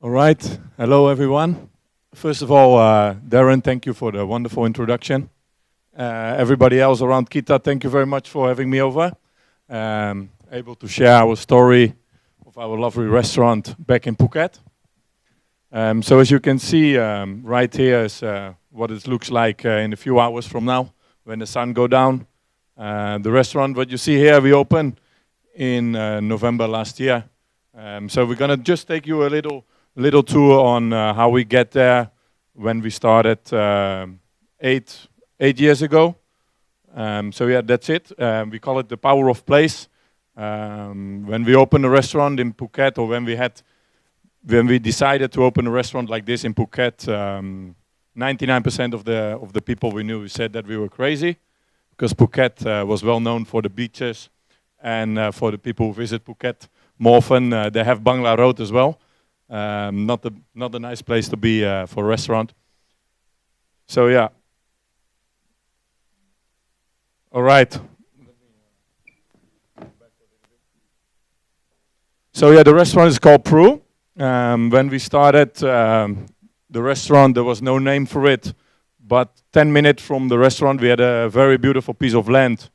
All right. Hello, everyone. First of all, Darren, thank you for the wonderful introduction. Everybody else around Kita, thank you very much for having me over. Able to share our story of our lovely restaurant back in Phuket. So as you can see, right here is what it looks like in a few hours from now when the sun go down. The restaurant, what you see here, we opened in November last year. So we're gonna just take you a little tour on how we get there when we started 8 years ago. So yeah, that's it. We call it the power of place. When we opened a restaurant in Phuket, or when we decided to open a restaurant like this in Phuket, 99% of the people we knew said that we were crazy, because Phuket was well known for the beaches, and for the people who visit Phuket more often, they have Bangla Road as well. Not a nice place to be for a restaurant. So yeah. All right. So yeah, the restaurant is called Pru. When we started the restaurant, there was no name for it. But 10 minutes from the restaurant, we had a very beautiful piece of land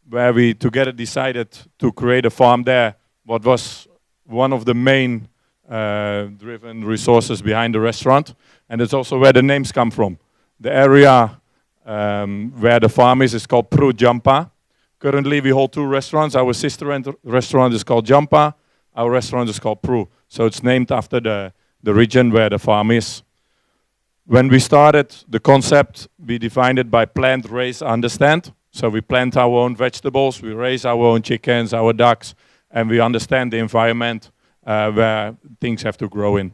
where we together decided to create a farm there. What was one of the main driven resources behind the restaurant, and it's also where the names come from. The area where the farm is called Pru Jampa. Currently we hold 2 restaurants. Our sister restaurant is called Jampa. Our restaurant is called Pru. So it's named after the region where the farm is. When we started the concept, we defined it by plant, raise, understand. So we plant our own vegetables, we raise our own chickens, our ducks, and we understand the environment where things have to grow in.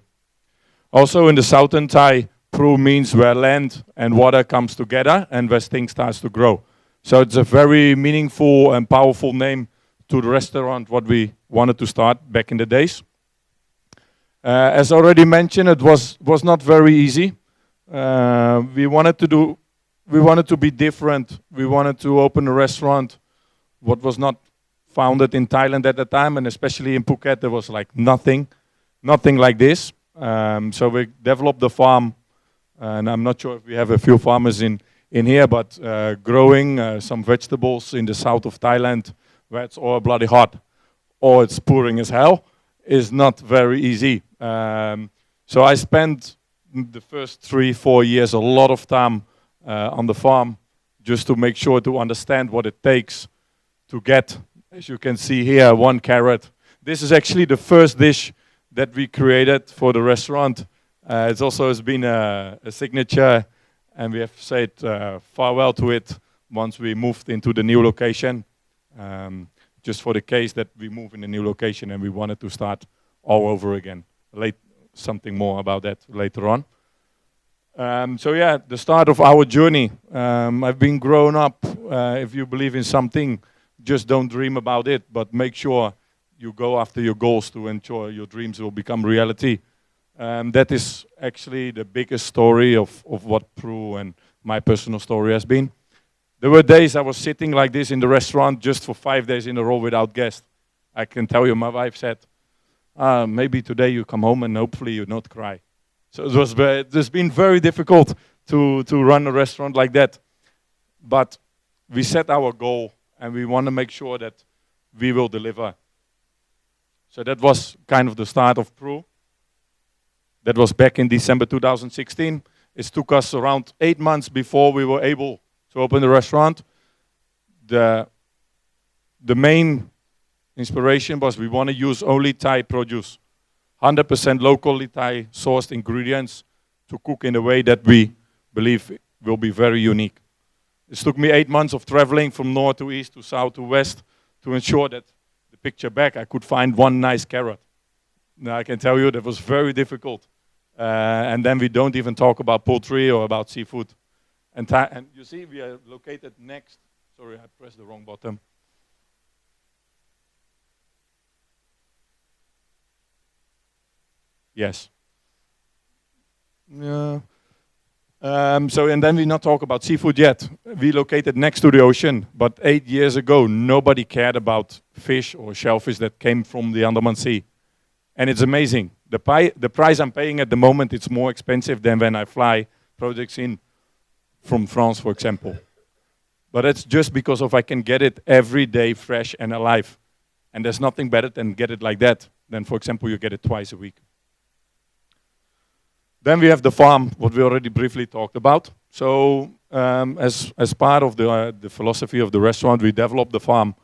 Also in the southern Thai, Pru means where land and water comes together and where things starts to grow. So it's a very meaningful and powerful name to the restaurant what we wanted to start back in the days. As already mentioned, it was not very easy. We wanted to be different. We wanted to open a restaurant what was not founded in Thailand at the time, and especially in Phuket, there was like nothing like this. So we developed the farm, and I'm not sure if we have a few farmers in here, but growing some vegetables in the south of Thailand, where it's all bloody hot, or it's pouring as hell, is not very easy. So I spent the first 3-4 years a lot of time on the farm, just to make sure to understand what it takes to get, as you can see here, 1 carrot. This is actually the first dish that we created for the restaurant. It also has been a signature, and we have said farewell to it once we moved into the new location. Just for the case that we move in a new location and we wanted to start all over again. Something more about that later on. So yeah, the start of our journey. I've been grown up, if you believe in something, just don't dream about it, but make sure you go after your goals to ensure your dreams will become reality. That is actually the biggest story of what Pru and my personal story has been. There were days I was sitting like this in the restaurant just for 5 days in a row without guests. I can tell you, my wife said, maybe today you come home and hopefully you not cry. So it's been very difficult to run a restaurant like that. But we set our goal and we want to make sure that we will deliver. So that was kind of the start of Pru. That was back in December 2016. It took us around 8 months before we were able to open the restaurant. The main inspiration was we want to use only Thai produce, 100% locally Thai sourced ingredients to cook in a way that we believe will be very unique. It took me 8 months of traveling from north to east to south to west to ensure that the picture back I could find 1 nice carrot. Now I can tell you that was very difficult. And then we don't even talk about poultry or about seafood. And you see, we are located next. Sorry, I pressed the wrong button. Yes. Yeah. So, and then we not talk about seafood yet. We located next to the ocean, but 8 years ago, nobody cared about fish or shellfish that came from the Andaman Sea. And it's amazing. The price I'm paying at the moment, it's more expensive than when I fly projects in from France, for example. But it's just because of I can get it every day fresh and alive. And there's nothing better than get it like that than, for example, you get it twice a week. Then we have the farm, what we already briefly talked about. So as part of the philosophy of the restaurant, we developed the farm.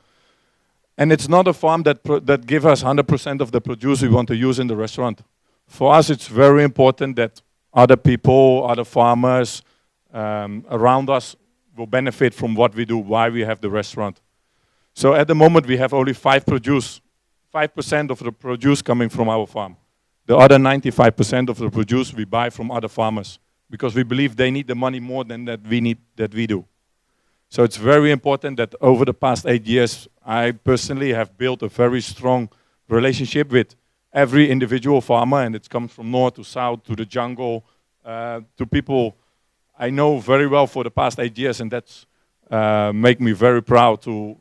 And it's not a farm that gives us 100% of the produce we want to use in the restaurant. For us, it's very important that other people, other farmers around us will benefit from what we do, why we have the restaurant. So at the moment, we have only 5% of the produce coming from our farm. The other 95% of the produce we buy from other farmers because we believe they need the money more than that we do. So it's very important that over the past 8 years, I personally have built a very strong relationship with every individual farmer, and it comes from north to south to the jungle to people I know very well for the past 8 years, and that's make me very proud to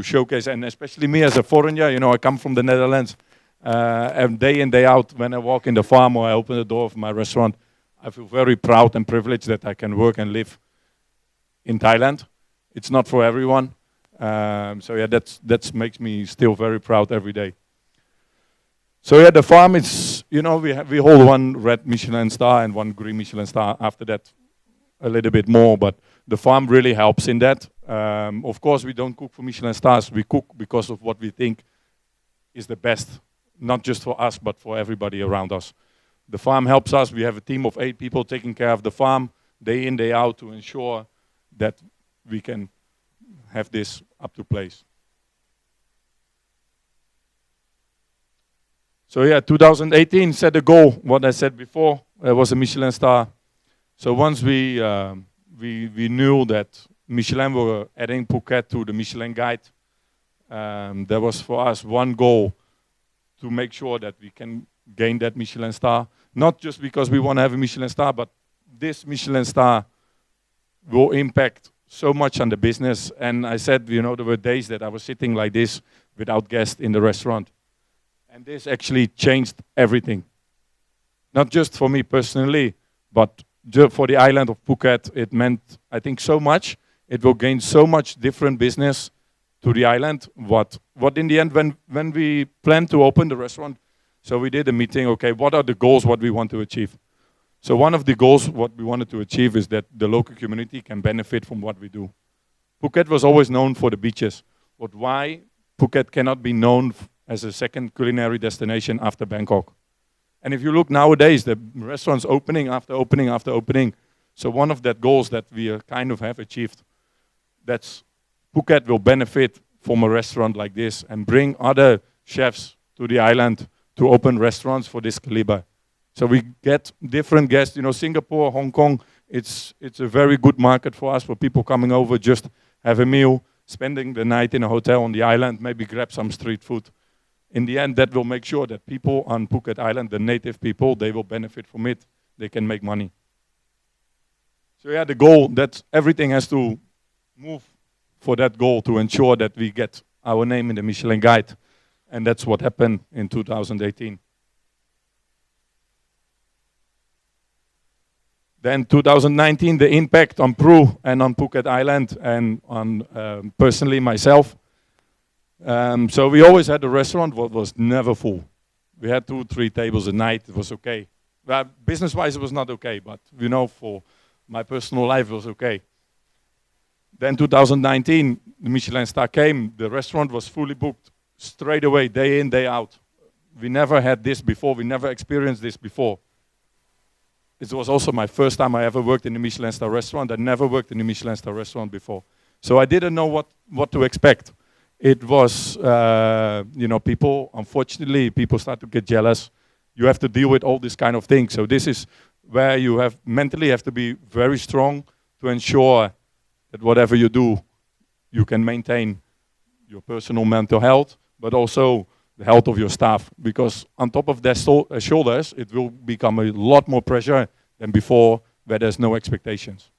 showcase, and especially me as a foreigner. You know, I come from the Netherlands, and day in, day out, when I walk in the farm or I open the door of my restaurant, I feel very proud and privileged that I can work and live in Thailand. It's not for everyone. So yeah, that makes me still very proud every day. So yeah, the farm is, you know, we hold 1 red Michelin star and 1 green Michelin star. After that, a little bit more, but the farm really helps in that. Of course, we don't cook for Michelin stars. We cook because of what we think is the best, not just for us, but for everybody around us. The farm helps us. We have a team of 8 people taking care of the farm day in, day out to ensure that we can have this up to place. So yeah, 2018 set a goal. What I said before was a Michelin star. So once we knew that Michelin were adding Phuket to the Michelin guide, there was for us one goal to make sure that we can gain that Michelin star. Not just because we want to have a Michelin star, but this Michelin star will impact so much on the business. And I said, you know, there were days that I was sitting like this without guests in the restaurant. And this actually changed everything. Not just for me personally, but for the island of Phuket. It meant, I think, so much. It will gain so much different business to the island. What in the end, when we planned to open the restaurant, so we did a meeting, okay, what are the goals, what we want to achieve? So one of the goals, what we wanted to achieve is that the local community can benefit from what we do. Phuket was always known for the beaches, but why Phuket cannot be known as a second culinary destination after Bangkok? And if you look nowadays, the restaurants opening after opening after opening. So one of that goals that we kind of have achieved, that's Phuket will benefit from a restaurant like this and bring other chefs to the island to open restaurants for this caliber. So we get different guests, you know, Singapore, Hong Kong, it's a very good market for us, for people coming over, just have a meal, spending the night in a hotel on the island, maybe grab some street food. In the end, that will make sure that people on Phuket Island, the native people, they will benefit from it. They can make money. So yeah, the goal, that everything has to move for that goal to ensure that we get our name in the Michelin Guide. And that's what happened in 2018. Then 2019, the impact on Peru and on Phuket Island and on personally myself. So we always had a restaurant that was never full. We had 2-3 tables a night. It was okay. Well, business-wise, it was not okay, but you know, for my personal life, it was okay. Then 2019, the Michelin star came. The restaurant was fully booked straight away, day in, day out. We never had this before. We never experienced this before. It was also my first time I ever worked in a Michelin star restaurant. I never worked in a Michelin star restaurant before. So I didn't know what to expect. It was, you know, unfortunately, people start to get jealous. You have to deal with all this kind of things. So this is where you mentally have to be very strong to ensure that whatever you do, you can maintain your personal mental health, but also the health of your staff. Because on top of their shoulders, it will become a lot more pressure than before, where there's no expectations.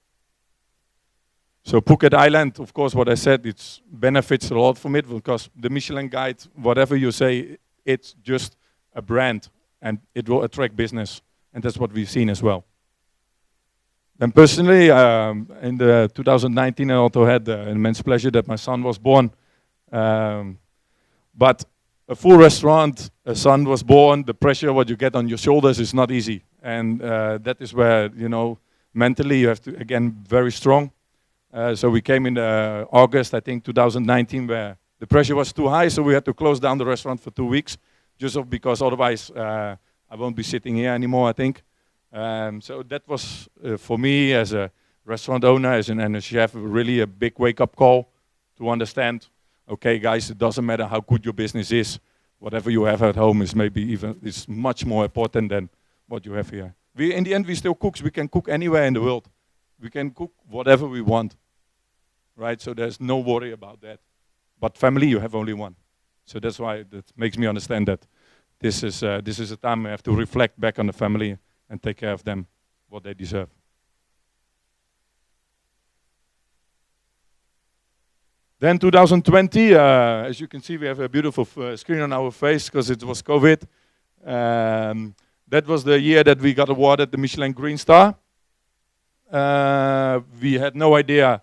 So Phuket Island, of course, what I said, it benefits a lot from it, because the Michelin Guide, whatever you say, it's just a brand. and it will attract business. And that's what we've seen as well. Then personally, in the 2019, I also had the immense pleasure that my son was born. But a full restaurant, a son was born, the pressure what you get on your shoulders is not easy. And that is where, mentally you have to, again, very strong. So we came in August, I think, 2019, where the pressure was too high, so we had to close down the restaurant for 2 weeks, because otherwise I won't be sitting here anymore, I think. So that was, for me, as a restaurant owner and a chef, really a big wake-up call to understand, okay, guys, it doesn't matter how good your business is. Whatever you have at home is is much more important than what you have here. In the end, we still cooks. We can cook anywhere in the world. We can cook whatever we want, right? So there's no worry about that. But family, you have only one. So that's why that makes me understand that this is a time I have to reflect back on the family and take care of them, what they deserve. Then 2020, as you can see, we have a beautiful screen on our face because it was COVID. That was the year that we got awarded the Michelin Green Star. We had no idea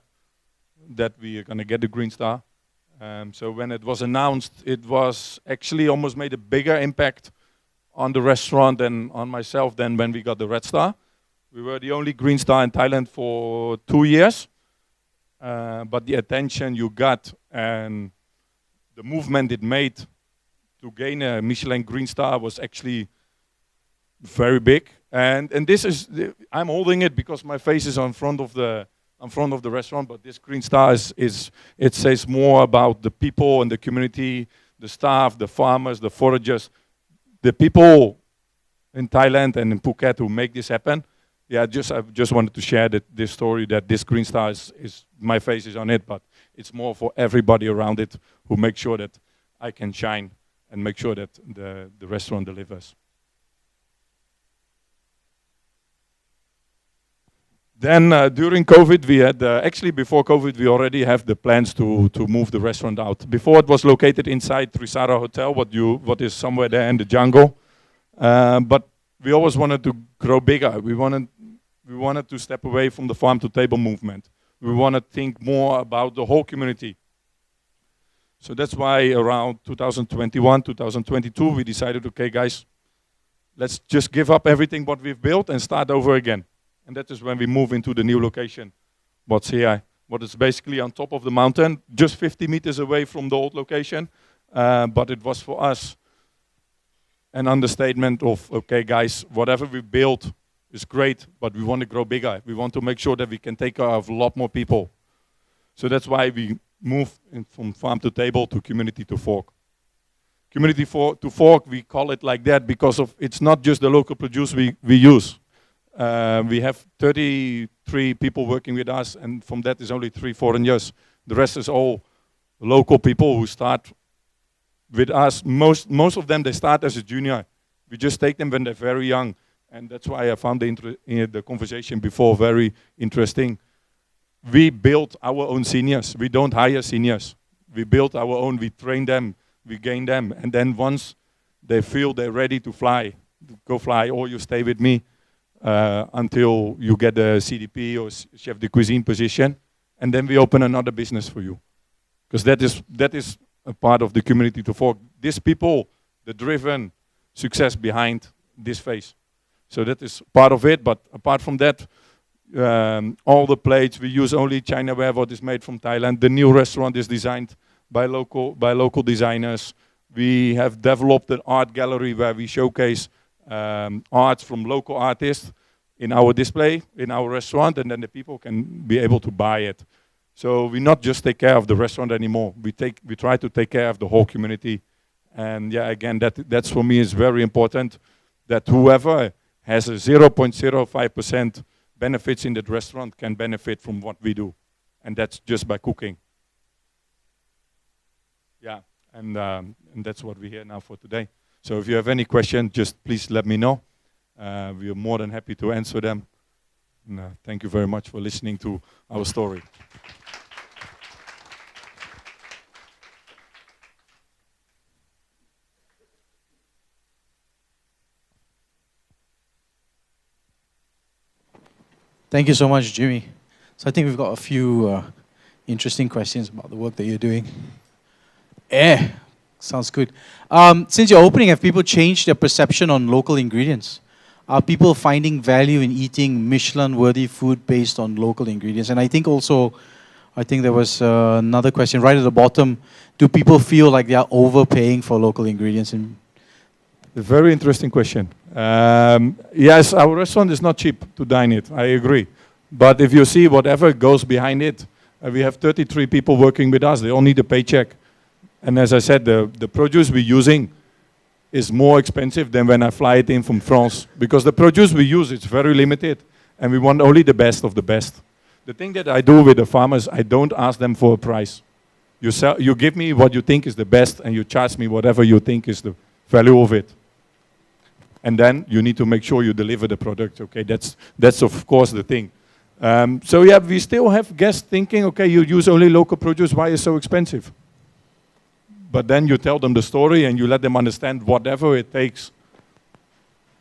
that we are going to get the Green Star. So when it was announced, it was actually almost made a bigger impact on the restaurant and on myself than when we got the Red Star. We were the only Green Star in Thailand for 2 years. But the attention you got and the movement it made to gain a Michelin Green Star was actually very big. And this is, I'm holding it because my face is in front of the restaurant, but this Green Star it says more about the people and the community, the staff, the farmers, the foragers, the people in Thailand and in Phuket who make this happen. Yeah, I just wanted to share this story that this Green Star is my face is on it, but it's more for everybody around it who make sure that I can shine and make sure that the restaurant delivers. Then during COVID, we had, actually before COVID, we already have the plans to move the restaurant out. Before it was located inside Trisara Hotel, what is somewhere there in the jungle. But we always wanted to grow bigger. We wanted to step away from the farm to table movement. We want to think more about the whole community. So that's why around 2021, 2022, we decided, okay, guys, let's just give up everything what we've built and start over again. And that is when we move into the new location, what's here. What is basically on top of the mountain, just 50 meters away from the old location. But it was for us an understatement of, okay, guys, whatever we built is great, but we want to grow bigger. We want to make sure that we can take care of a lot more people. So that's why we moved from farm to table to community to fork. Community to fork, we call it like that because it's not just the local produce we use. We have 33 people working with us, and from that is only 3 foreigners. The rest is all local people who start with us. Most of them, they start as a junior. We just take them when they're very young, and that's why I found the conversation before very interesting. We build our own seniors. We don't hire seniors. We build our own, we train them, we gain them, and then once they feel they're ready to fly, go fly, or you stay with me, until you get the CDP or chef de cuisine position, and then we open another business for you. Because that is a part of the community to fork. These people, the driven success behind this face. So that is part of it, but apart from that, all the plates, we use only Chinaware, what is made from Thailand. The new restaurant is designed by local designers. We have developed an art gallery where we showcase arts from local artists in our display, in our restaurant, and then the people can be able to buy it. So we not just take care of the restaurant anymore. We try to take care of the whole community. And yeah, again, that's for me is very important, that whoever has a 0.05% benefits in that restaurant can benefit from what we do. And that's just by cooking. Yeah, and that's what we're here now for today. So if you have any questions, just please let me know. We are more than happy to answer them. And, thank you very much for listening to our story. Thank you so much, Jimmy. So I think we've got a few interesting questions about the work that you're doing. Sounds good. Since you're opening, have people changed their perception on local ingredients? Are people finding value in eating Michelin-worthy food based on local ingredients? And I think also, I think there was another question right at the bottom. Do people feel like they are overpaying for local ingredients? And A very interesting question. Yes, our restaurant is not cheap to dine it, I agree. But if you see whatever goes behind it, we have 33 people working with us, they all need a paycheck. And as I said, the produce we're using is more expensive than when I fly it in from France. Because the produce we use is very limited, and we want only the best of the best. The thing that I do with the farmers, I don't ask them for a price. You give me what you think is the best, and you charge me whatever you think is the value of it. And then you need to make sure you deliver the product, okay? That's of course the thing. So yeah, we still have guests thinking, okay, you use only local produce, why is it so expensive? But then you tell them the story and you let them understand whatever it takes.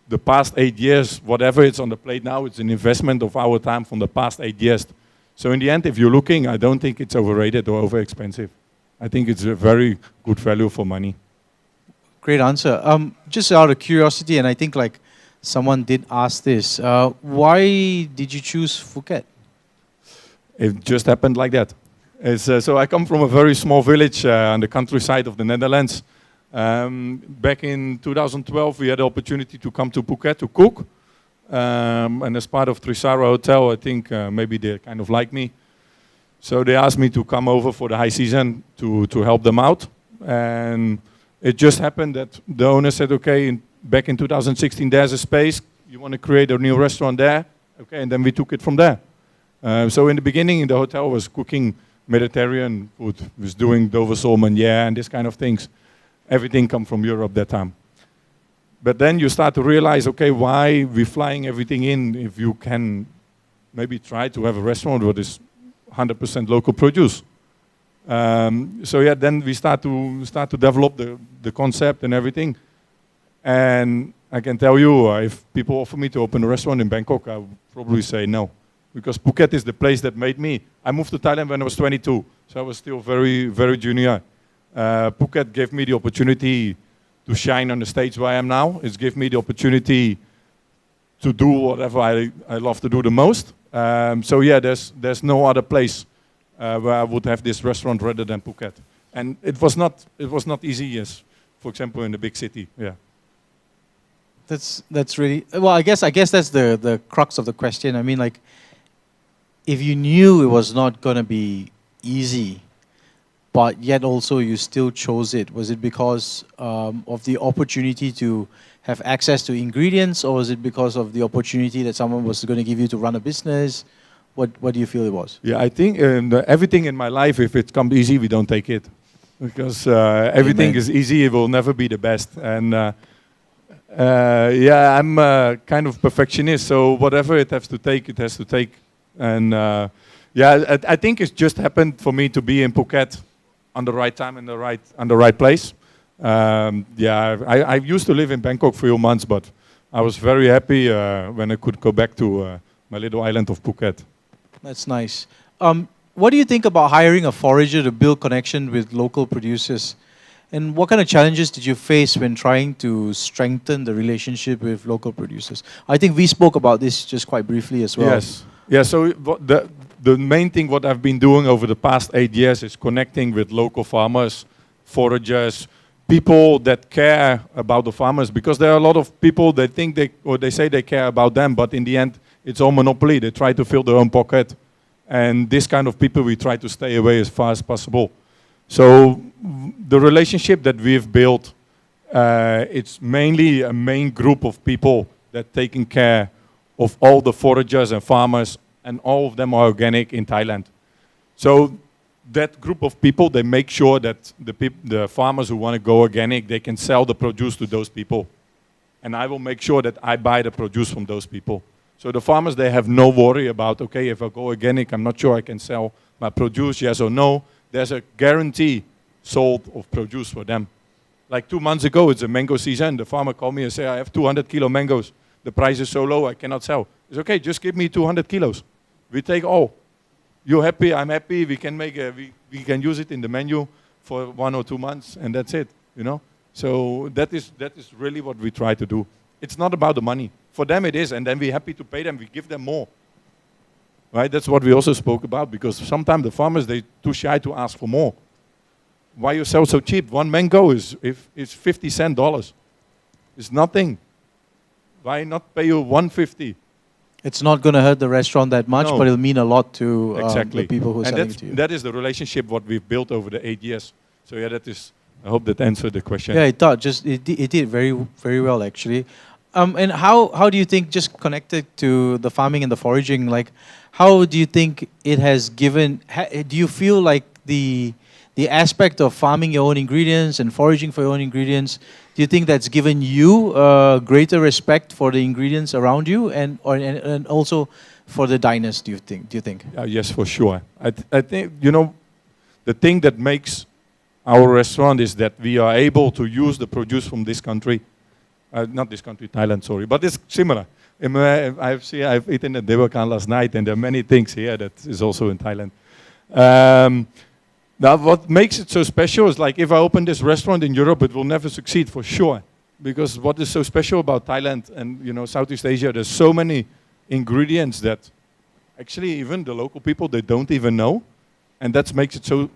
The past 8 years, whatever it's on the plate now, it's an investment of our time from the past 8 years. So in the end, if you're looking, I don't think it's overrated or over expensive. I think it's a very good value for money. great answer. Just out of curiosity, and I think like someone did ask this, why did you choose Phuket? It just happened like that. So I come from a very small village on the countryside of the Netherlands. Back in 2012, we had the opportunity to come to Phuket to cook. And as part of Trisara Hotel, I think maybe they kind of like me. So they asked me to come over for the high season to help them out. And it just happened that the owner said, okay, back in 2016, there's a space. You want to create a new restaurant there? Okay, and then we took it from there. So in the beginning, in the hotel, was cooking Mediterranean food. Was doing Dover salmon, yeah, and this kind of things. Everything come from Europe that time. But then you start to realize, okay, why we're flying everything in if you can maybe try to have a restaurant that is 100% local produce. So yeah, then we start to develop the concept and everything. And I can tell you, if people offer me to open a restaurant in Bangkok, I would probably say no. Because Phuket is the place that made me. I moved to Thailand when I was 22, so I was still very, very junior. Phuket gave me the opportunity to shine on the stage where I am now. It's gave me the opportunity to do whatever I love to do the most. So yeah, there's no other place where I would have this restaurant rather than Phuket. And it was not easy as, for example, in the big city. Yeah. That's really well. I guess that's the crux of the question. I mean, like, if you knew it was not going to be easy, but yet also you still chose it, was it because of the opportunity to have access to ingredients, or was it because of the opportunity that someone was going to give you to run a business? What do you feel it was? Yeah, I think everything in my life, if it comes easy, we don't take it. Because everything Amen. is easy, it will never be the best. And yeah, I'm kind of perfectionist, so whatever it has to take, it has to take. And yeah, I think it's just happened for me to be in Phuket on the right time and the right place. Yeah, I used to live in Bangkok for a few months, but I was very happy when I could go back to my little island of Phuket. That's nice. What do you think about hiring a forager to build connection with local producers? And what kind of challenges did you face when trying to strengthen the relationship with local producers? I think we spoke about this just quite briefly as well. Yes. Yeah, so the main thing what I've been doing over the past 8 years is connecting with local farmers, foragers, people that care about the farmers, because there are a lot of people that think they say they care about them, but in the end it's all monopoly. They try to fill their own pocket. And this kind of people we try to stay away as far as possible. So the relationship that we've built, it's mainly a main group of people that taking care of all the foragers and farmers, and all of them are organic in Thailand. So that group of people, they make sure that the farmers who want to go organic, they can sell the produce to those people. And I will make sure that I buy the produce from those people. So the farmers, they have no worry about, okay, if I go organic, I'm not sure I can sell my produce, yes or no. There's a guarantee sold of produce for them. Like 2 months ago, it's a mango season. The farmer called me and said, I have 200 kilo mangoes. the price is so low, I cannot sell. It's okay, just give me 200 kilos. We take all. You're happy, I'm happy, we can make we can use it in the menu for 1 or 2 months, and that's it, you know? So that is really what we try to do. It's not about the money. For them it is, and then we're happy to pay them, we give them more. Right, that's what we also spoke about, because sometimes the farmers, they're too shy to ask for more. Why you sell so cheap? One mango is 50 cents. It's nothing. Why not pay you 150? It's not going to hurt the restaurant that much, No. but it'll mean a lot to Exactly. the people who are And selling it to you. that is the relationship what we've built over the 8 years. So yeah, that is. I hope that answered the question. Yeah, it does. It did very very well actually. And how do you think, just connected to the farming and the foraging, like how do you think it has given? Do you feel like the aspect of farming your own ingredients and foraging for your own ingredients, do you think that's given you greater respect for the ingredients around you and also for the diners? Do you think? Yes, for sure. I think, you know, the thing that makes our restaurant is that we are able to use the produce from this country. Not this country, Thailand, sorry, but it's similar. I've eaten at Devakan last night, and there are many things here that is also in Thailand. Now, what makes it so special is, like, if I open this restaurant in Europe, it will never succeed for sure. Because what is so special about Thailand and, you know, Southeast Asia, there's so many ingredients that actually even the local people, they don't even know. And that makes it so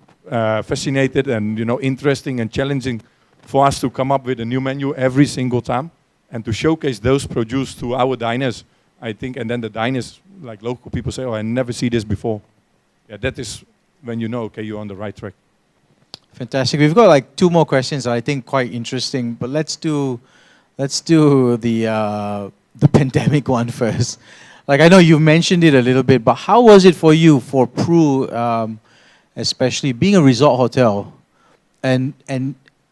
fascinating and, you know, interesting and challenging for us to come up with a new menu every single time and to showcase those produce to our diners, I think. And then the diners, like local people, say, oh, I never see this before. Yeah, that is when you know, okay, you're on the right track. Fantastic. We've got like 2 more questions that I think quite interesting, but let's do the pandemic one first. Like, I know you mentioned it a little bit, but how was it for you, for Pru, especially being a resort hotel, and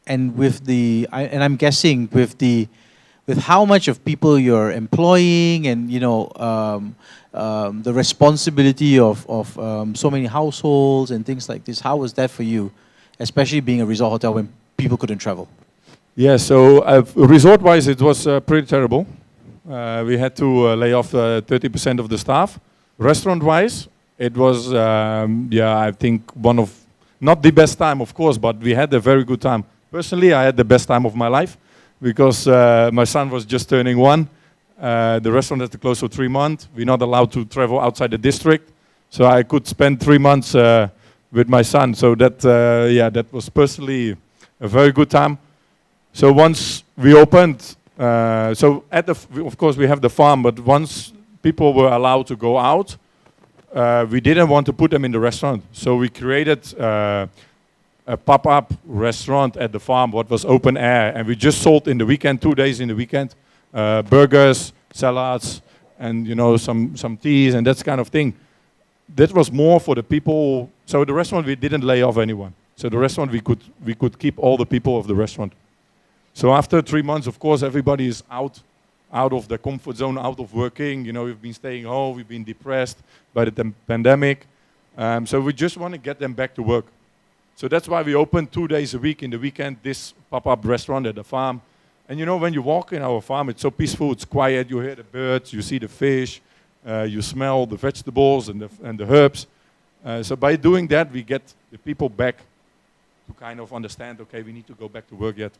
with I'm guessing with how much of people you're employing, and you know the responsibility of so many households and things like this. How was that for you, especially being a resort hotel when people couldn't travel? Yeah, so resort-wise, it was pretty terrible. We had to lay off 30% of the staff. Restaurant-wise, it was, I think one of, not the best time, of course, but we had a very good time. Personally, I had the best time of my life because my son was just turning 1. The restaurant had to close for 3 months. We're not allowed to travel outside the district. So I could spend 3 months with my son. So that, that was personally a very good time. So once we opened, of course we have the farm, but once people were allowed to go out, we didn't want to put them in the restaurant. So we created a pop-up restaurant at the farm, what was open air, and we just sold in the weekend, 2 days in the weekend, burgers, salads, and you know, some teas and that kind of thing. That was more for the people. So the restaurant, we didn't lay off anyone. So the restaurant, we could keep all the people of the restaurant. So after 3 months, of course, everybody is out of the comfort zone, out of working. You know, we've been staying home, we've been depressed by the pandemic. So we just want to get them back to work. So that's why we open 2 days a week in the weekend, this pop-up restaurant at the farm. And you know, when you walk in our farm, it's so peaceful, it's quiet, you hear the birds, you see the fish, you smell the vegetables and the herbs. So by doing that, we get the people back to kind of understand, okay, we need to go back to work yet.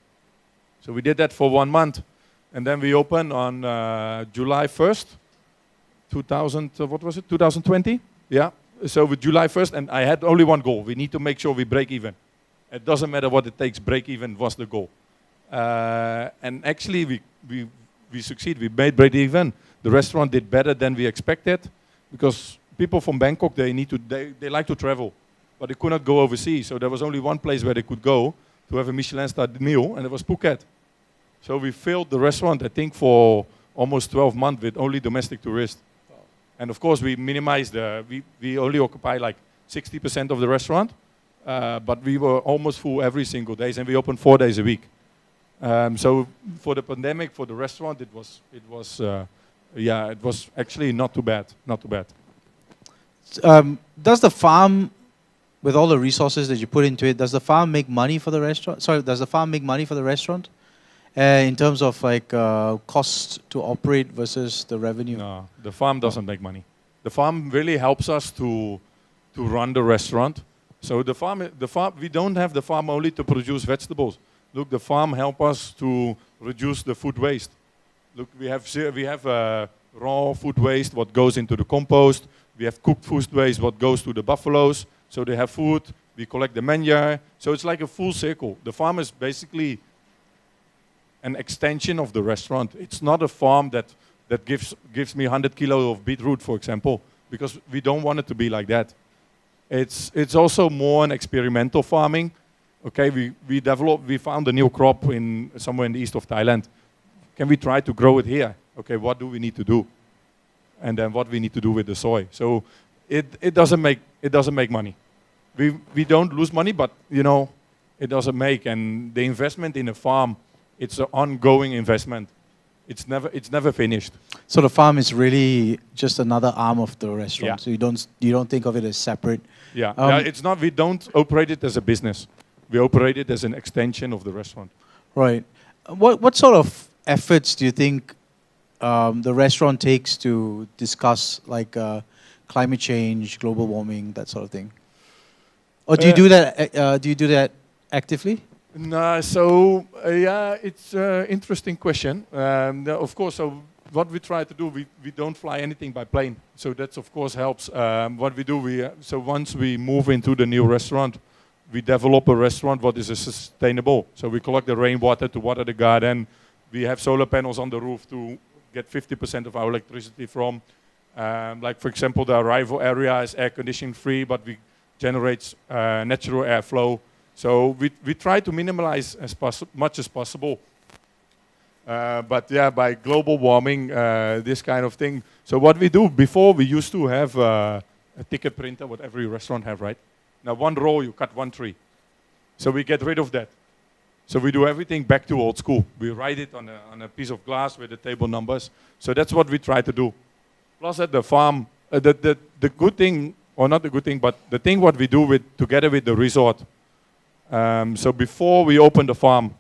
So we did that for 1 month. And then we opened on July 1st, 2020? Yeah. So with July 1st, and I had only one goal. We need to make sure we break even. It doesn't matter what it takes, break even was the goal. And actually, we succeeded. We made break even. The restaurant did better than we expected because people from Bangkok, they like to travel, but they could not go overseas. So there was only one place where they could go to have a Michelin-starred meal, and it was Phuket. So we filled the restaurant, I think, for almost 12 months with only domestic tourists. Wow. And of course, we minimized we only occupy like 60% of the restaurant, but we were almost full every single day, and we opened 4 days a week. So for the pandemic, for the restaurant, it was actually not too bad, not too bad. Does the farm, with all the resources that you put into it, does the farm make money for the restaurant? Sorry, does the farm make money for the restaurant? in terms of like cost to operate versus the revenue? No, the farm doesn't make money. The farm really helps us to run the restaurant. So the farm, we don't have the farm only to produce vegetables. Look, the farm help us to reduce the food waste. Look, we have raw food waste what goes into the compost. We have cooked food waste what goes to the buffaloes, so they have food. We collect the manure, so it's like a full circle. The farm is basically an extension of the restaurant. It's not a farm that gives me 100 kilo of beetroot, for example, because we don't want it to be like that. It's also more an experimental farming. Okay, we found a new crop in somewhere in the east of Thailand. Can we try to grow it here? Okay, what do we need to do? And then what we need to do with the soy. So it doesn't make money. We don't lose money, but you know, it doesn't make. And the investment in a farm, it's an ongoing investment. It's never finished. So the farm is really just another arm of the restaurant. Yeah. So you don't think of it as separate. Yeah, it's not. We don't operate it as a business. We operate it as an extension of the restaurant. Right. What sort of efforts do you think the restaurant takes to discuss like climate change, global warming, that sort of thing? Or do you do that? Do you do that actively? No, so yeah, it's an interesting question. Of course, so what we try to do, we don't fly anything by plane. So that of course helps. What we do, so once we move into the new restaurant, we develop a restaurant what is sustainable. So we collect the rainwater to water the garden. We have solar panels on the roof to get 50% of our electricity from. Like for example, the arrival area is air conditioning free, but we generate natural airflow. So we try to minimize as much as possible. But yeah, by global warming, this kind of thing. So what we do, before we used to have a ticket printer, what every restaurant have, right? Now one roll, you cut one tree. So we get rid of that. So we do everything back to old school. We write it on a piece of glass with the table numbers. So that's what we try to do. Plus at the farm, the good thing, or not the good thing, but the thing what we do together with the resort. So before we opened the farm,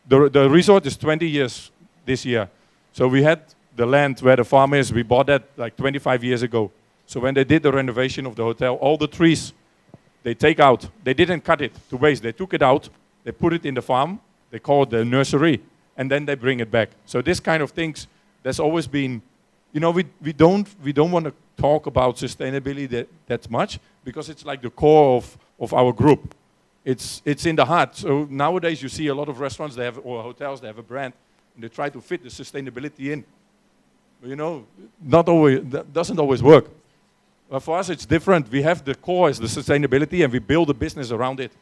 the resort is 20 years this year. So we had the land where the farm is, we bought that like 25 years ago. So when they did the renovation of the hotel, all the trees, they take out. They didn't cut it to waste. They took it out, they put it in the farm, they call it the nursery, and then they bring it back. So this kind of things, there's always been, you know, we don't want to talk about sustainability that much, because it's like the core of our group. It's in the heart. So nowadays you see a lot of restaurants, or hotels, they have a brand, and they try to fit the sustainability in. But you know, that doesn't always work. But for us, it's different. We have the core as the sustainability, and we build a business around it.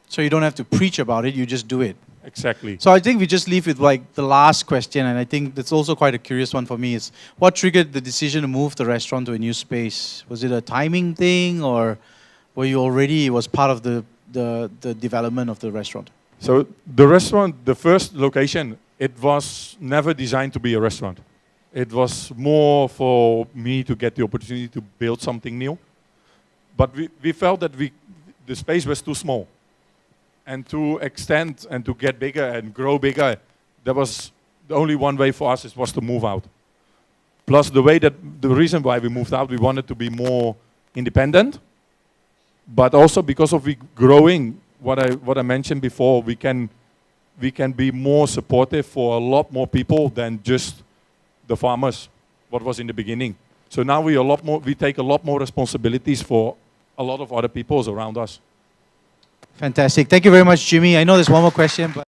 So you don't have to preach about it, you just do it. Exactly. So I think we just leave with like the last question, and I think that's also quite a curious one for me, is what triggered the decision to move the restaurant to a new space? Was it a timing thing, or were you already, it was part of the development of the restaurant? So the restaurant, the first location, it was never designed to be a restaurant. It was more for me to get the opportunity to build something new. But we felt that the space was too small. And to extend and to get bigger and grow bigger, there was the only one way for us was to move out. Plus the reason why we moved out, we wanted to be more independent. But also because of we growing, what I mentioned before, we can be more supportive for a lot more people than just the farmers, what was in the beginning. So now we take a lot more responsibilities for a lot of other peoples around us. Fantastic. Thank you very much, Jimmy. I know there's one more question, but